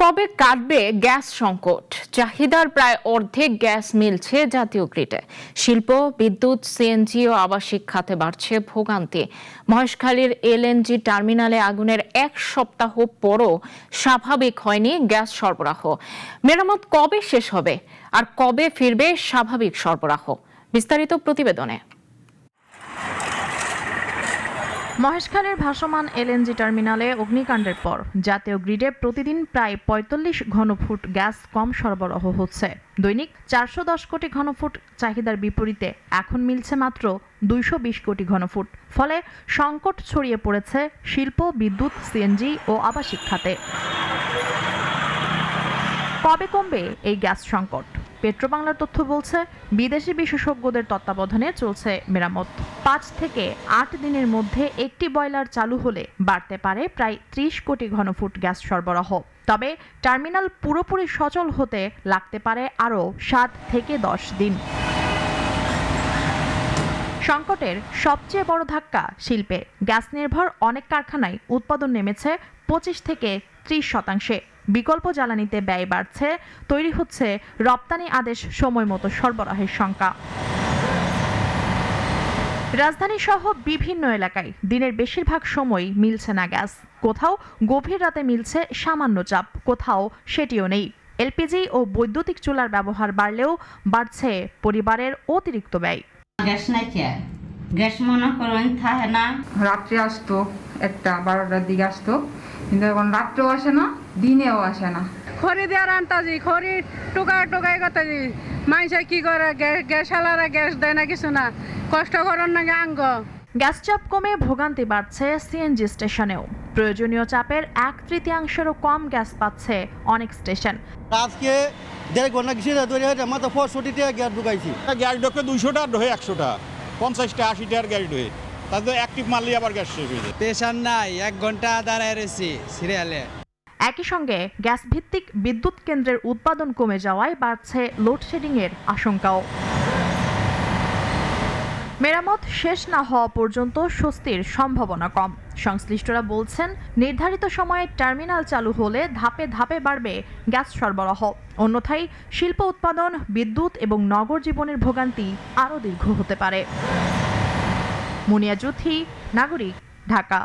কবে কাটবে গ্যাস সংকট? চাহিদার প্রায় অর্ধেক গ্যাস মিলছে জাতীয় গ্রিডে। শিল্প, বিদ্যুৎ, সিএনজি ও আবাসিক খাতে বাড়ছে ভোগান্তি। মহেশখালীর এলএনজি টার্মিনালে আগুনের এক সপ্তাহ পরও স্বাভাবিক হয়নি গ্যাস সরবরাহ। মেরামত কবে শেষ হবে আর কবে ফিরবে স্বাভাবিক সরবরাহ? বিস্তারিত প্রতিবেদনে। মহেশখালীর ভাসমান এলএনজি টার্মিনালে অগ্নিকাণ্ডের পর জাতীয় গ্রিডে প্রতিদিন প্রায় ৪৫ ঘনফুট গ্যাস কম সরবরাহ হচ্ছে। দৈনিক ৪১০ কোটি ঘনফুট চাহিদার বিপরীতে এখন মিলছে মাত্র ২২০ কোটি ঘনফুট। ফলে সংকট ছড়িয়ে পড়েছে শিল্প, বিদ্যুৎ, সিএনজি ও আবাসিক খাতে। কবে কমবে এই গ্যাস সংকট? পেট্রোবাংলার তথ্য বলছে, বিদেশি বিশেষজ্ঞদের তত্ত্বাবধানে চলছে মেরামত। ৫ থেকে ৮ দিনের মধ্যে একটি বয়লার চালু হলে বাড়তে পারে প্রায় ৩০ কোটি ঘনফুট গ্যাস সরবরাহ। তবে টার্মিনাল পুরোপুরি সচল হতে লাগতে পারে আরও ৭ থেকে ১০ দিন। সংকটের সবচেয়ে বড় ধাক্কা শিল্পে। গ্যাস নির্ভর অনেক কারখানায় উৎপাদন নেমেছে ২৫ থেকে ৩০%। বিকল্প জ্বালানিতে ব্যয় বাড়ছে, তৈরি হচ্ছে রপ্তানি আদেশ সময় মতো সরবরাহের শঙ্কা। রাজধানী সহ বিভিন্ন এলাকায় দিনের বেশিরভাগ সময় মিলছে না গ্যাস। কোথাও গভীর রাতে মিলছে সামান্য চাপ, কোথাও সেটিও নেই। এলপিজি ও বৈদ্যুতিক চুলার ব্যবহার বাড়লেও বাড়ছে পরিবারের অতিরিক্ত ব্যয়। গ্যাস নাই কে? গ্যাস মনে করেন থাকে না। রাত্রে আসতো, ১টা-১২টার দিকে আসতো, কিন্তু এখন রাত্রেও আসে না, দিনেও আসে না। খড়ি দেওয়ার আনতাজি, খড়ি টোকাই কথাজি। মানুষে কি করে, গ্যাস আলারা গ্যাস দেয় না, কিছু না, কষ্ট করার নাকি আঙ্গ। গ্যাস চাপ কমে ভোগান্তি বাড়ছে সিএনজি স্টেশনেও। প্রয়োজনীয় চাপের ১/৩ কম গ্যাস পাচ্ছে অনেক স্টেশন। আজকে ১.৫ ঘন্টা গেছি, তৈরি হয়েছে মাত্র ৬৫ টাকা গ্যাস ঢুকাইছি। গ্যাস ঢোকে ২০০ টাকা ঢোকে ১০০ টাকা, ৫০ টাকা ৮০ টাকার গ্যাস ঢোকে। তাতে অ্যাক্টিভ মারলেই আবার গ্যাস শেষ হয়ে যায়। পেশার নাই, ১ ঘন্টা দাঁড়ায় রয়েছি সিরিয়ালে। একই সঙ্গে গ্যাস ভিত্তিক বিদ্যুৎ কেন্দ্রের উৎপাদন কমে যাওয়ায় বাড়ছে লোডশেডিং এর আশঙ্কাও। মেরামত শেষ না হওয়া পর্যন্ত স্বস্তির সম্ভাবনা কম। সংশ্লিষ্টরা বলছেন, নির্ধারিত সময়ে টার্মিনাল চালু হলে ধাপে ধাপে বাড়বে গ্যাস সরবরাহ। অন্যথায় শিল্প উৎপাদন, বিদ্যুৎ এবং নগর জীবনের ভোগান্তি আরও দীর্ঘ হতে পারে। মুনিয়া জুথি, নাগরিক, ঢাকা।